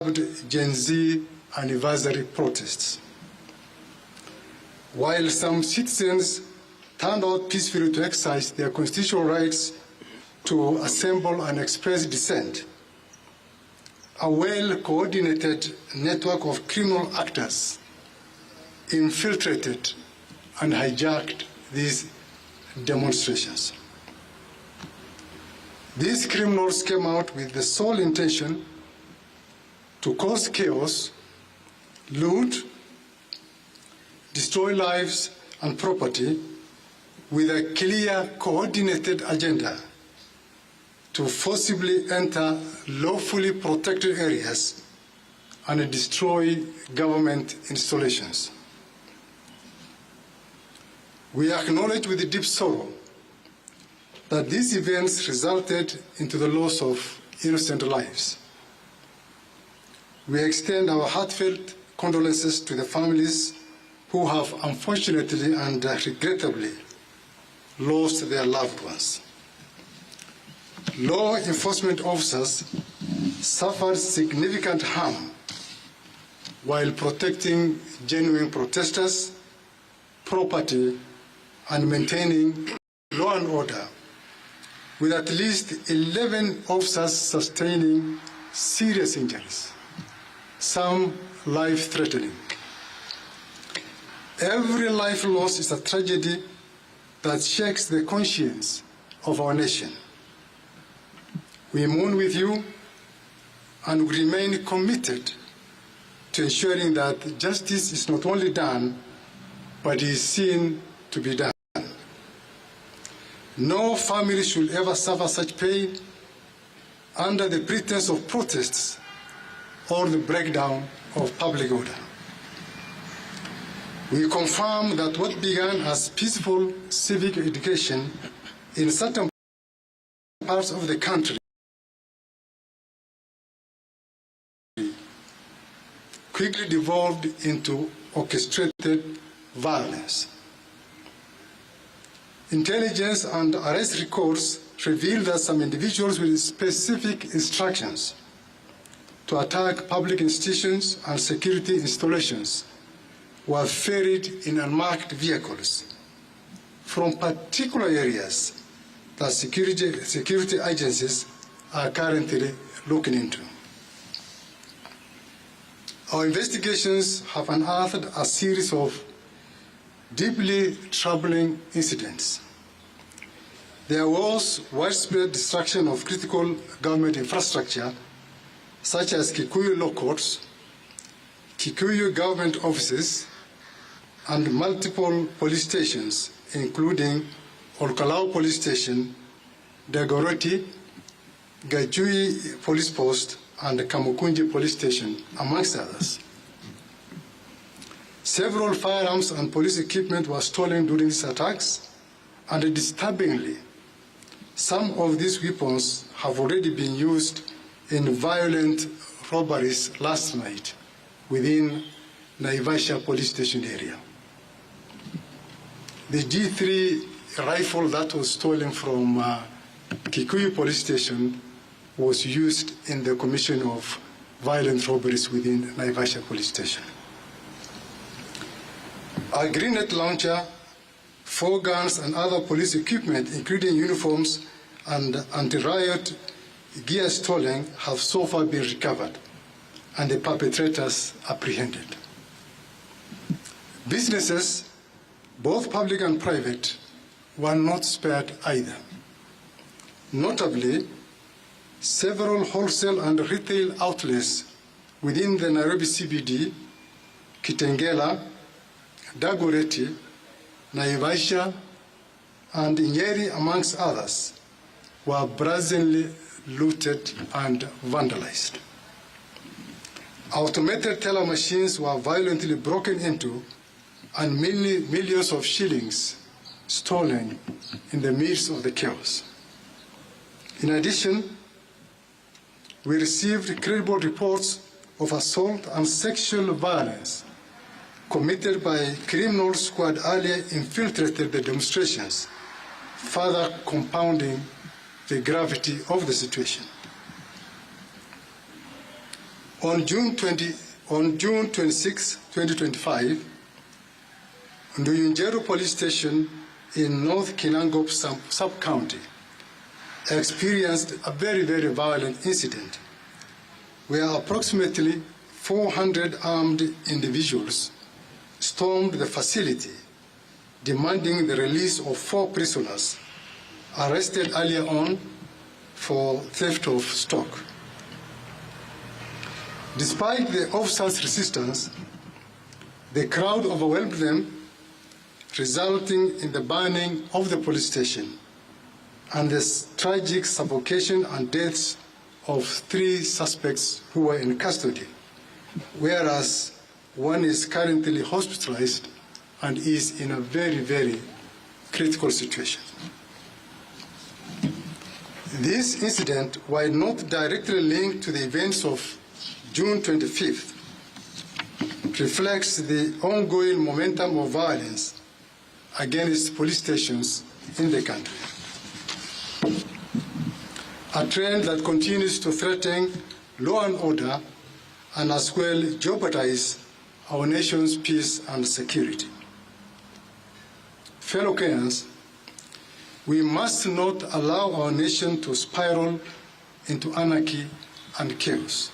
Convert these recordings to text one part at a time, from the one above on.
Gen Z anniversary protests. While some citizens turned out peacefully to exercise their constitutional rights to assemble and express dissent, a well-coordinated network of criminal actors infiltrated and hijacked these demonstrations. These criminals came out with the sole intention to cause chaos, loot, destroy lives and property, with a clear, coordinated agenda to forcibly enter lawfully protected areas and destroy government installations. We acknowledge with deep sorrow that these events resulted into the loss of innocent lives. We extend our heartfelt condolences to the families who have unfortunately and regrettably lost their loved ones. Law enforcement officers suffered significant harm while protecting genuine protesters, property, and maintaining law and order, with at least 11 officers sustaining serious injuries, some life-threatening. Every life loss is a tragedy that shakes the conscience of our nation. We mourn with you and we remain committed to ensuring that justice is not only done, but is seen to be done. No family should ever suffer such pain under the pretense of protests or the breakdown of public order. We confirm that what began as peaceful civic education in certain parts of the country quickly devolved into orchestrated violence. Intelligence and arrest records reveal that some individuals with specific instructions to attack public institutions and security installations were ferried in unmarked vehicles from particular areas that security agencies are currently looking into. Our investigations have unearthed a series of deeply troubling incidents. There was widespread destruction of critical government infrastructure, such as Kikuyu law courts, Kikuyu government offices, and multiple police stations, including Olkalau Police Station, Dagoretti, Gajui Police Post, and Kamukunji Police Station, amongst others. Several firearms and police equipment were stolen during these attacks, and disturbingly, some of these weapons have already been used in violent robberies last night within Naivasha Police Station area. The G3 rifle that was stolen from Kikuyu Police Station was used in the commission of violent robberies within Naivasha Police Station. A grenade launcher, 4 guns, and other police equipment, including uniforms and anti-riot gear stolen, have so far been recovered and the perpetrators apprehended. Businesses, both public and private, were not spared either. Notably, several wholesale and retail outlets within the Nairobi CBD, Kitengela, Dagoretti, Naivasha, and Nyeri, amongst others, were brazenly looted and vandalized. Automated teller machines were violently broken into and millions of shillings stolen in the midst of the chaos. In addition, we received credible reports of assault and sexual violence committed by criminals who had earlier infiltrated the demonstrations, further compounding the gravity of the situation. On June 26, 2025, Nduyunjeru Police Station in North Kinangop sub-county experienced a very, very violent incident where approximately 400 armed individuals stormed the facility, demanding the release of 4 prisoners arrested earlier on for theft of stock. Despite the officers' resistance, the crowd overwhelmed them, resulting in the burning of the police station and the tragic suffocation and deaths of 3 suspects who were in custody, whereas one is currently hospitalized and is in a very, very critical situation. This incident, while not directly linked to the events of June 25th, reflects the ongoing momentum of violence against police stations in the country, a trend that continues to threaten law and order and as well jeopardize our nation's peace and security. Fellow Kenyans, we must not allow our nation to spiral into anarchy and chaos.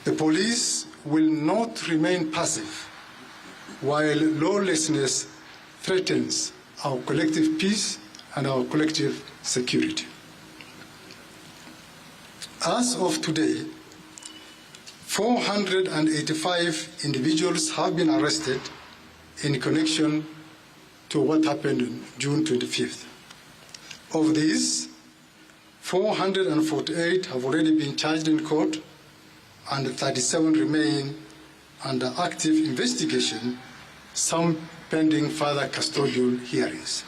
The police will not remain passive while lawlessness threatens our collective peace and our collective security. As of today, 485 individuals have been arrested in connection to what happened on June 25th. Of these, 448 have already been charged in court and 37 remain under active investigation, some pending further custodial hearings.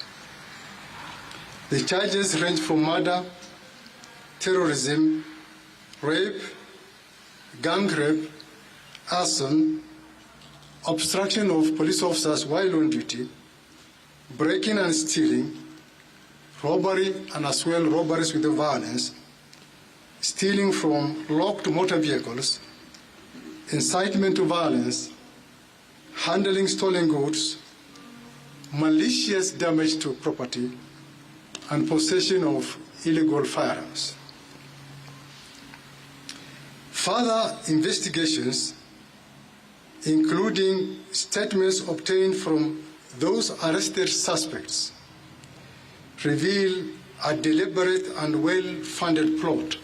The charges range from murder, terrorism, rape, gang rape, arson, obstruction of police officers while on duty, breaking and stealing, robbery and as well robberies with violence, stealing from locked motor vehicles, incitement to violence, handling stolen goods, malicious damage to property, and possession of illegal firearms. Further investigations, including statements obtained from those arrested suspects, reveal a deliberate and well-funded plot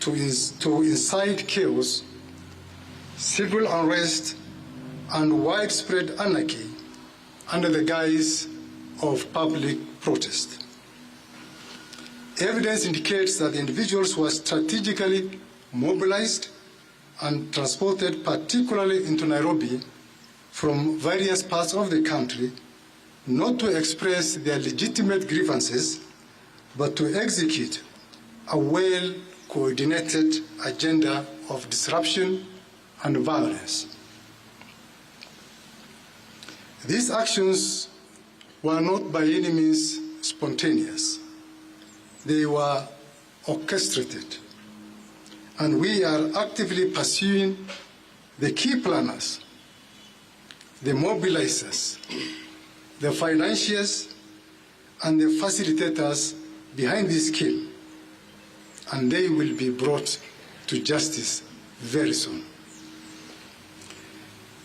to incite chaos, civil unrest, and widespread anarchy under the guise of public protest. Evidence indicates that the individuals were strategically mobilized and transported, particularly into Nairobi, from various parts of the country, not to express their legitimate grievances, but to execute a well-coordinated agenda of disruption and violence. These actions were not by any means spontaneous. They were orchestrated, and we are actively pursuing the key planners, the mobilizers, the financiers, and the facilitators behind this scheme, and they will be brought to justice very soon.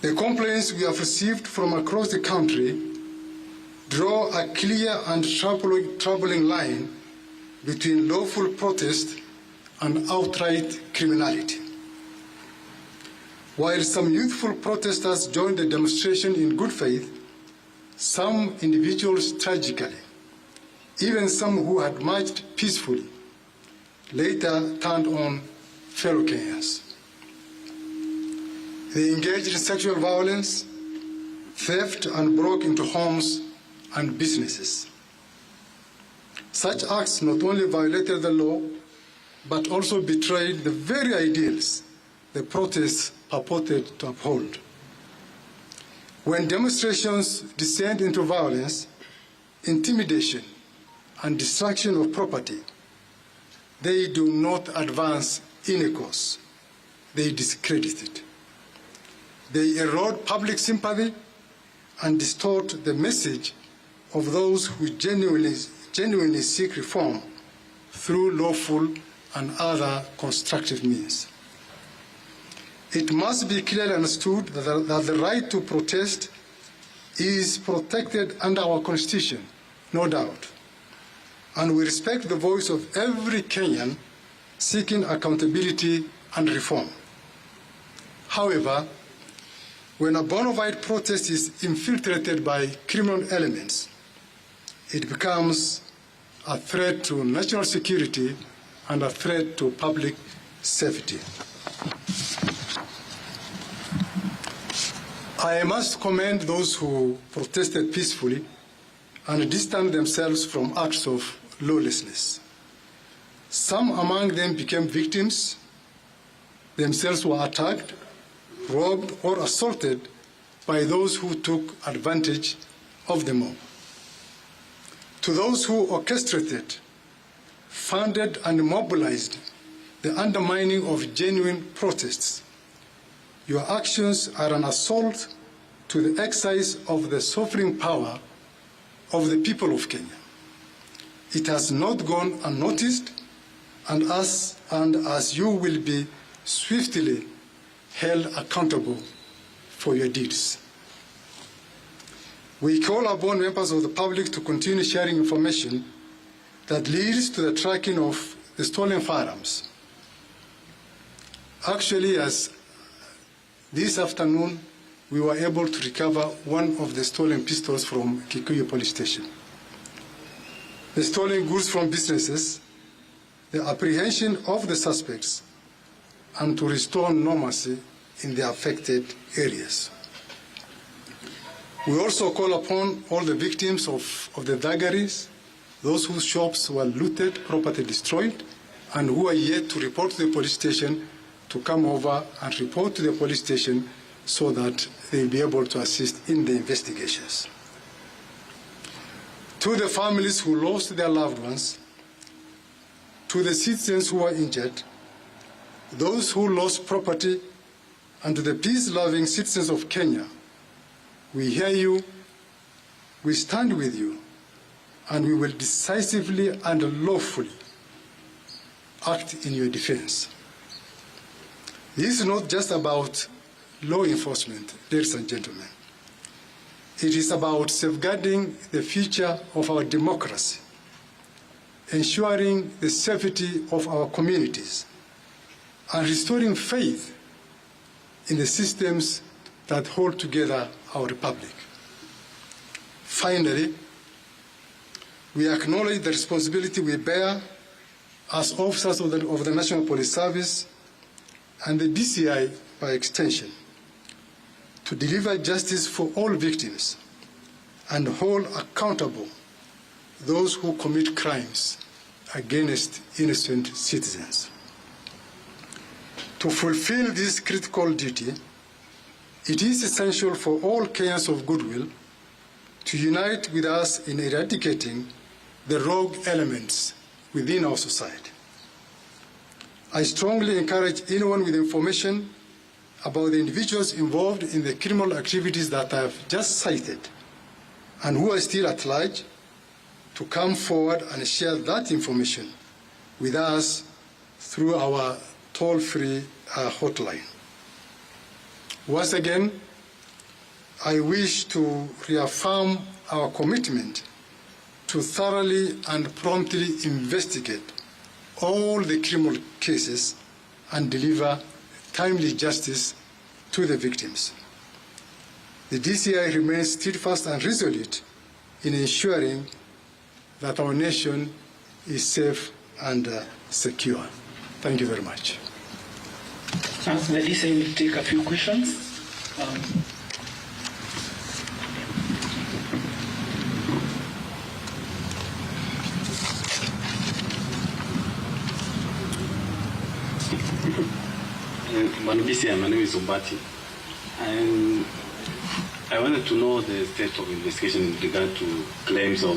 The complaints we have received from across the country draw a clear and troubling line between lawful protest and outright criminality. While some youthful protesters joined the demonstration in good faith, some individuals tragically, even some who had marched peacefully, later turned on fellow Kenyans. They engaged in sexual violence, theft, and broke into homes and businesses. Such acts not only violated the law, but also betrayed the very ideals the protests purported to uphold. When demonstrations descend into violence, intimidation, and destruction of property, they do not advance any cause, they discredit it. They erode public sympathy and distort the message of those who genuinely seek reform through lawful and other constructive means. It must be clearly understood that the right to protest is protected under our Constitution, no doubt, and we respect the voice of every Kenyan seeking accountability and reform. However, when a bona fide protest is infiltrated by criminal elements, it becomes a threat to national security and a threat to public safety. I must commend those who protested peacefully and distanced themselves from acts of lawlessness. Some among them became victims, themselves were attacked, robbed, or assaulted by those who took advantage of the mob. To those who orchestrated, funded, and mobilized the undermining of genuine protests, your actions are an assault to the exercise of the sovereign power of the people of Kenya. It has not gone unnoticed, and as you will be swiftly held accountable for your deeds. We call upon members of the public to continue sharing information that leads to the tracking of the stolen firearms. Actually, as this afternoon, we were able to recover one of the stolen pistols from Kikuyu police station. The stolen goods from businesses, the apprehension of the suspects, and to restore normalcy in the affected areas. We also call upon all the victims of the thuggeries, those whose shops were looted, property destroyed, and who are yet to report to the police station to come over and report to the police station so that they'll be able to assist in the investigations. To the families who lost their loved ones, to the citizens who were injured, those who lost property, and to the peace-loving citizens of Kenya, we hear you, we stand with you, and we will decisively and lawfully act in your defense. This is not just about law enforcement, ladies and gentlemen. It is about safeguarding the future of our democracy, ensuring the safety of our communities, and restoring faith in the systems that hold together our republic. Finally, we acknowledge the responsibility we bear as officers of the National Police Service and the DCI by extension to deliver justice for all victims and hold accountable those who commit crimes against innocent citizens. To fulfill this critical duty, it is essential for all Kenyans of goodwill to unite with us in eradicating the rogue elements within our society. I strongly encourage anyone with information about the individuals involved in the criminal activities that I have just cited and who are still at large to come forward and share that information with us through our toll-free hotline. Once again, I wish to reaffirm our commitment to thoroughly and promptly investigate all the criminal cases and deliver timely justice to the victims. The DCI remains steadfast and resolute in ensuring that our nation is safe and secure. Thank you very much. The DCI will take a few questions. My name is Obati, and I wanted to know the state of investigation in regard to claims of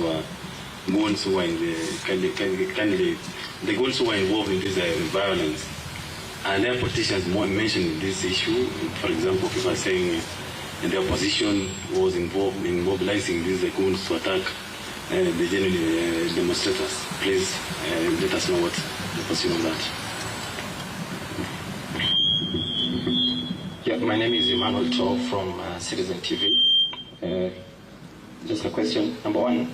goons who were in the goons who were involved in this violence. And there are politicians mentioning this issue. For example, people are saying the opposition was involved in mobilizing these goons to attack the genuine demonstrators. Please let us know what the position on that. Yeah, my name is Emmanuel Cho from Citizen TV. Just a question. Number one,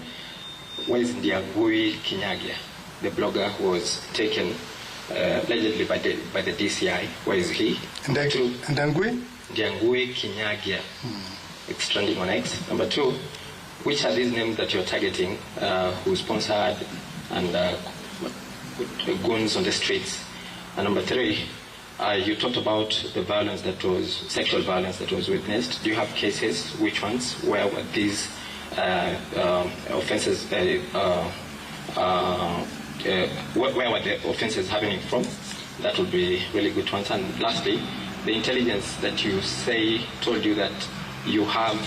where is Ndiangui Kinyagia, the blogger who was taken allegedly by the DCI? Where is he? Ndiangui Kinyagia. It's trending on X. Number two, which are these names that you're targeting who sponsored and put goons on the streets? And number three, you talked about the violence that was, sexual violence that was witnessed. Do you have cases? Which ones? Where were these offenses, where were the offenses happening from? That would be really good to answer. And lastly, the intelligence that you say told you that you have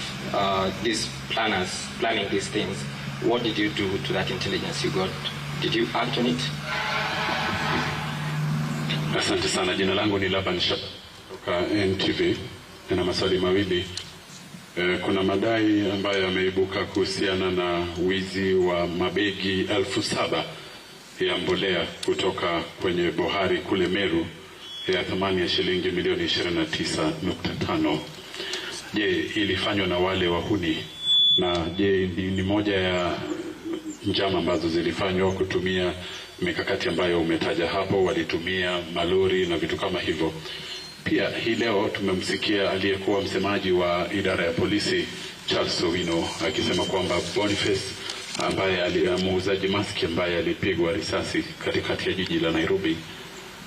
these planners planning these things. What did you do to that intelligence you got? Did you act on it? Asante sana. Jina langu ni Laban Shap kutoka NTV. Nina maswali mawili. Kuna madai ambayo yameibuka kuhusiana na wizi wa mabegi 7,000 ya mbolea kutoka kwenye bohari kule Meru ya thamani ya shilingi milioni 29.5. Je, ilifanywa na wale wahuni? Na je, ni moja ya njama ambazo zilifanywa kutumia mikakati ambayo umetaja hapo, walitumia malori na vitu kama hivyo? Pia hii leo tumemsikia aliyekuwa msemaji wa idara ya polisi Charles Owino akisema kwamba Boniface ambaye muuzaji maski ambaye alipigwa risasi katikati ya jiji la Nairobi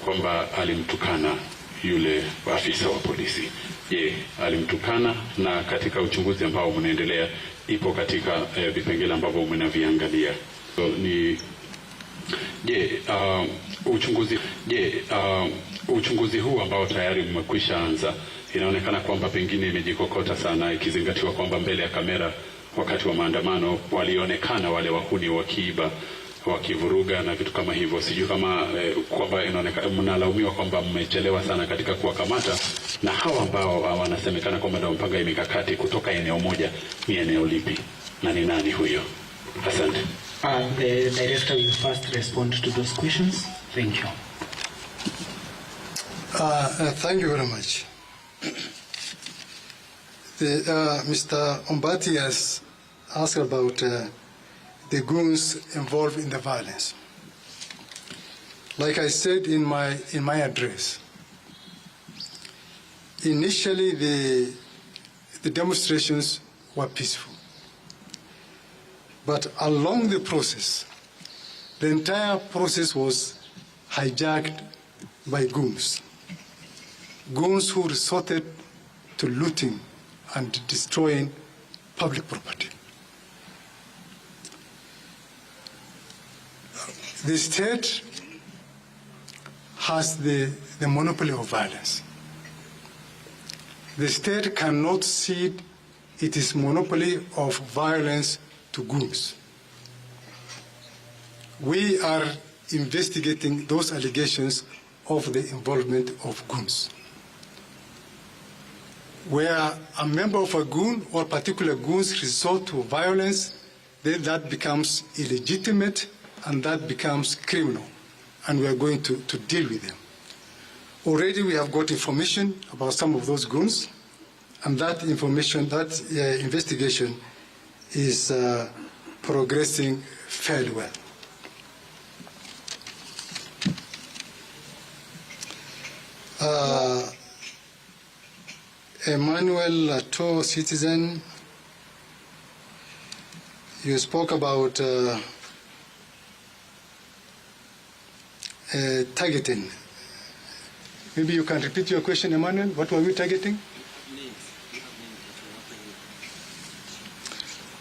kwamba alimtukana yule afisa wa polisi. Je, alimtukana? Na katika uchunguzi ambao unaendelea ipo katika vipengele ambavyo mnaviangalia. So, uchunguzi huu ambao tayari mmekwisha anza, inaonekana kwamba pengine imejikokota sana, ikizingatiwa kwamba mbele ya kamera wakati wa maandamano walionekana wale wahuni wakiiba, wakivuruga na vitu kama hivyo. Sijui kama kwamba inaonekana mnalaumiwa kwamba mmechelewa sana katika kuwakamata, na hawa ambao wanasemekana kwamba ndio mpanga mikakati kutoka eneo moja, ni eneo lipi na ni nani huyo? Asante. The director will first respond to those questions. Thank you. Thank you very much. Mr. Ombati has asked about the goons involved in the violence. Like I said in my address, initially the demonstrations were peaceful. But along the process, the entire process was hijacked by goons. Goons who resorted to looting and destroying public property. The state has the monopoly of violence. The state cannot cede its monopoly of violence to goons. We are investigating those allegations of the involvement of goons. Where a member of a goon or particular goons resort to violence, then that becomes illegitimate and that becomes criminal, and we are going to deal with them. Already we have got information about some of those goons, and that information, that investigation is progressing fairly well. Emmanuel Lato, Citizen, you spoke about targeting. Maybe you can repeat your question, Emmanuel. What were we targeting?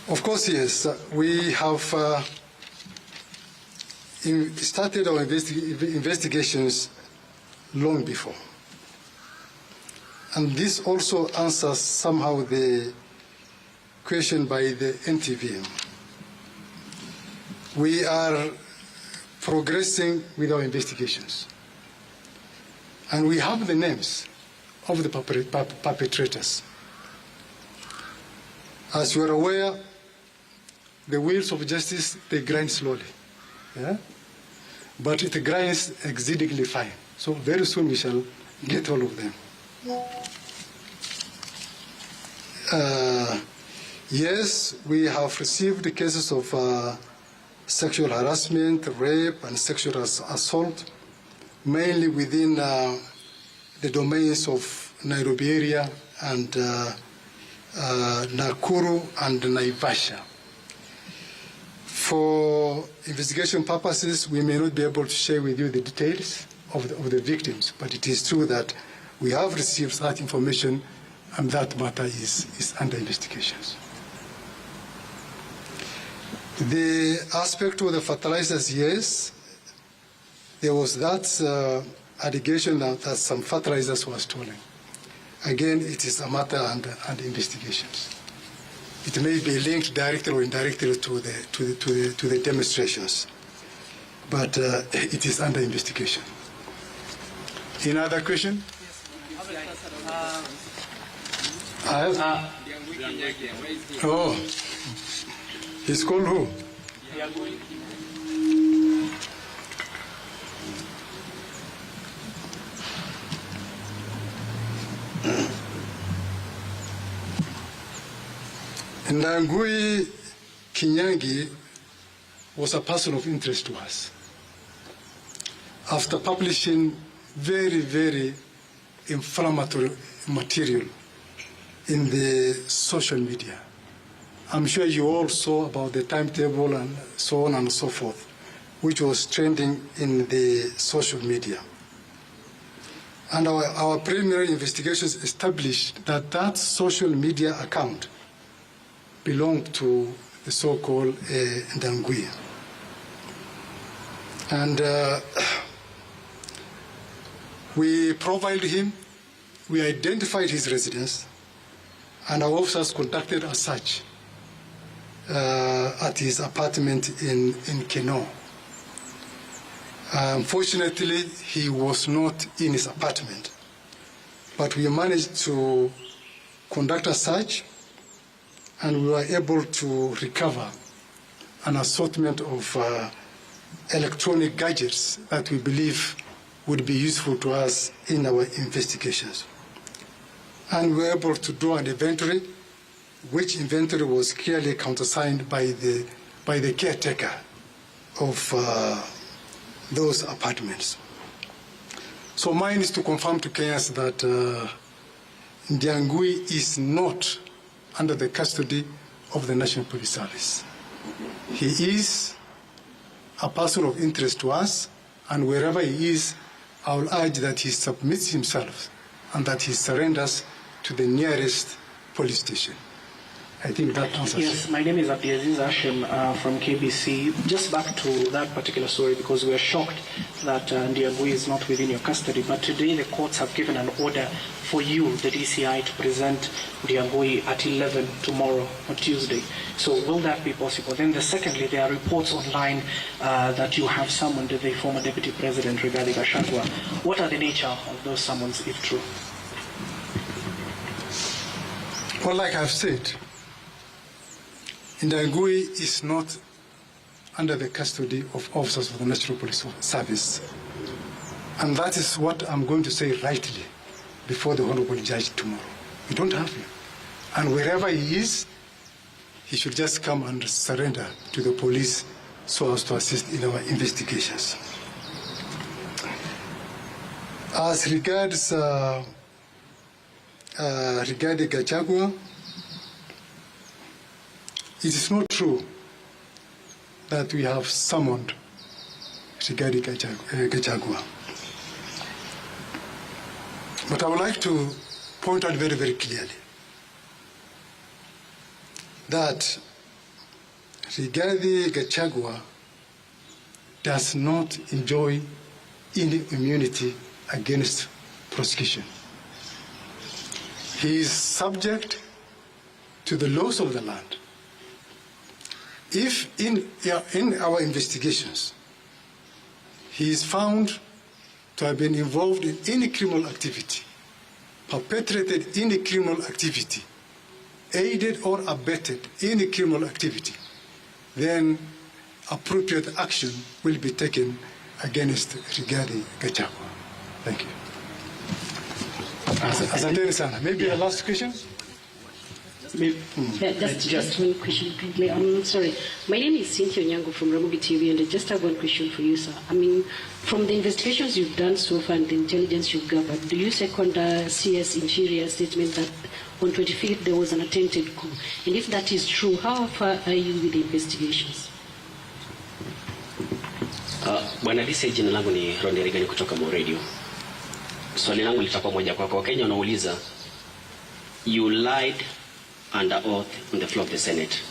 Of course, yes. We have started our investigations long before. And this also answers somehow the question by the NTV. We are progressing with our investigations. And we have the names of the perpetrators. As you are aware, the wheels of justice, they grind slowly. Yeah? But it grinds exceedingly fine. So very soon we shall get all of them. Yes, we have received cases of sexual harassment, rape, and sexual assault, mainly within the domains of Nairobi area and Nakuru and Naivasha. For investigation purposes, we may not be able to share with you the details of the victims, but it is true that we have received such information, and that matter is under investigations. The aspect of the fertilizers, yes, there was that allegation that some fertilizers were stolen. Again, it is a matter under investigations. It may be linked directly or indirectly to the demonstrations, but it is under investigation. Any other question? Oh, he's called who? Ndangui Kinyangi was a person of interest to us. After publishing very, very inflammatory material in the social media, I'm sure you all saw about the timetable and so on and so forth, which was trending in the social media. And our preliminary investigations established that that social media account belonged to the so-called Ndangui. And we profiled him, we identified his residence, and our officers conducted a search at his apartment in Keno. Unfortunately, he was not in his apartment, but we managed to conduct a search, and we were able to recover an assortment of electronic gadgets that we believe would be useful to us in our investigations. And we were able to do an inventory, which inventory was clearly countersigned by the caretaker of those apartments. So mine is to confirm to Kenyans that Ndangui is not under the custody of the National Police Service. He is a person of interest to us, and wherever he is, I will urge that he submits himself and that he surrenders to the nearest police station. I think that answers it. Yes, my name is Abdiaziz Hashem from KBC. Just back to that particular story, because we are shocked that Ndangui is not within your custody, but today the courts have given an order for you, the DCI, to present Ndangui at 11 tomorrow on Tuesday. So will that be possible? Then secondly, there are reports online that you have summoned the former Deputy President Rigathi Gachagua. What are the nature of those summons, if true? Well, like I've said, Ndangui is not under the custody of officers of the National Police Service. And that is what I'm going to say rightly before the Honorable Judge tomorrow. We don't have him. And wherever he is, he should just come and surrender to the police so as to assist in our investigations. As regards regarding Gachagua, it is not true that we have summoned regarding Gachagua. But I would like to point out very, very clearly that Rigathi Gachagua does not enjoy any immunity against prosecution. He is subject to the laws of the land. If in our investigations he is found to have been involved in any criminal activity, perpetrated any criminal activity, aided or abetted any criminal activity, then appropriate action will be taken against Rigathi Gachagua. Thank you. Asante sana. Maybe a last question? Just one question quickly. I'm sorry. My name is Cynthia Onyango from Ramogi TV, and I just have one question for you, sir. I mean, from the investigations you've done so far and the intelligence you've gathered, do you second CS Interior statement that on 25th there was an attempted coup? And if that is true, how far are you with the investigations? Bwana DC, jina langu ni Ronde Rigani kutoka Mo Radio. Swali langu litakuwa moja kwako. Wakenya wanauliza, you lied under oath on the floor of the Senate.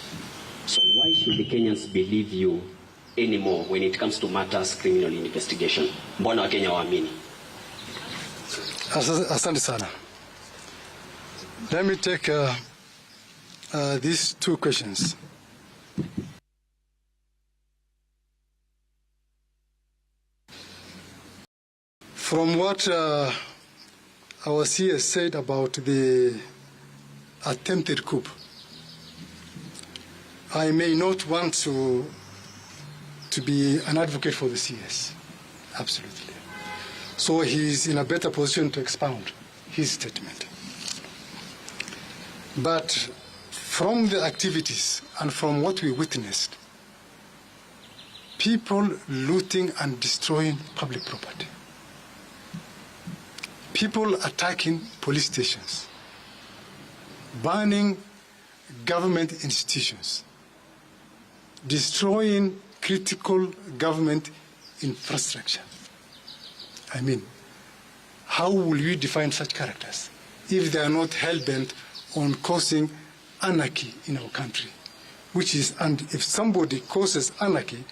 So why should the Kenyans believe you anymore when it comes to matters criminal investigation? Mbona Wakenya waamini? Asante sana. Let me take these two questions. From what our CS said about the attempted coup, I may not want to be an advocate for the CS, absolutely. So he's in a better position to expound his statement. But from the activities and from what we witnessed, people looting and destroying public property, people attacking police stations, burning government institutions, destroying critical government infrastructure. I mean, how will you define such characters if they are not hell-bent on causing anarchy in our country? And if somebody causes anarchy,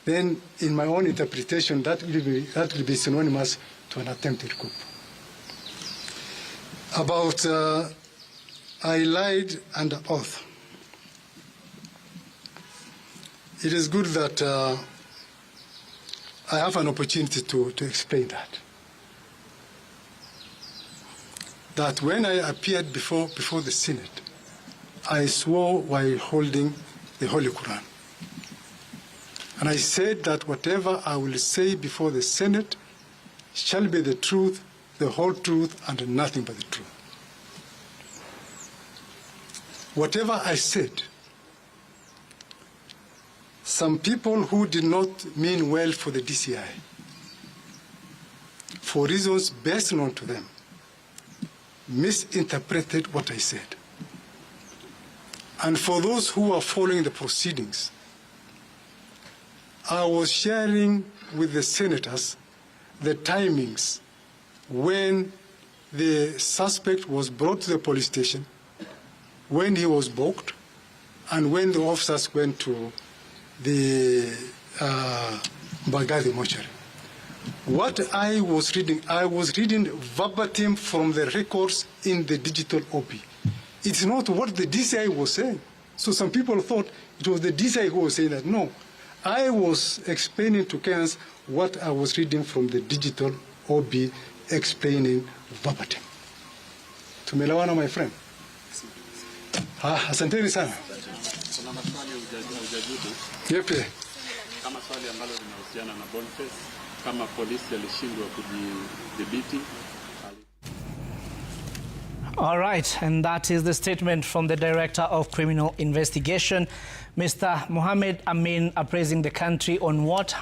then in my own interpretation, that will be synonymous to an attempted coup. About I lied under oath. It is good that I have an opportunity to explain that. That when I appeared before the Senate, I swore while holding the Holy Quran. And I said that whatever I will say before the Senate shall be the truth, the whole truth, and nothing but the truth. Whatever I said, some people who did not mean well for the DCI, for reasons best known to them, misinterpreted what I said. And for those who are following the proceedings, I was sharing with the senators the timings when the suspect was brought to the police station, when he was booked, and when the officers went to the Mbagathi mortuary. What I was reading verbatim from the records in the digital OP. It's not what the DCI was saying. So some people thought it was the DCI who was saying that. No, I was explaining to Kenyans what I was reading from the digital OB, explaining verbatim. Tumelewana, my friend? Asanteni sana. Kuna maswali hujajibu. Yepi? Kama swali ambalo linahusiana na Boniface, kama polisi alishindwa kujidhibiti. All right, and that is the statement from the Director of Criminal Investigation, Mr. Mohamed Amin, appraising the country on what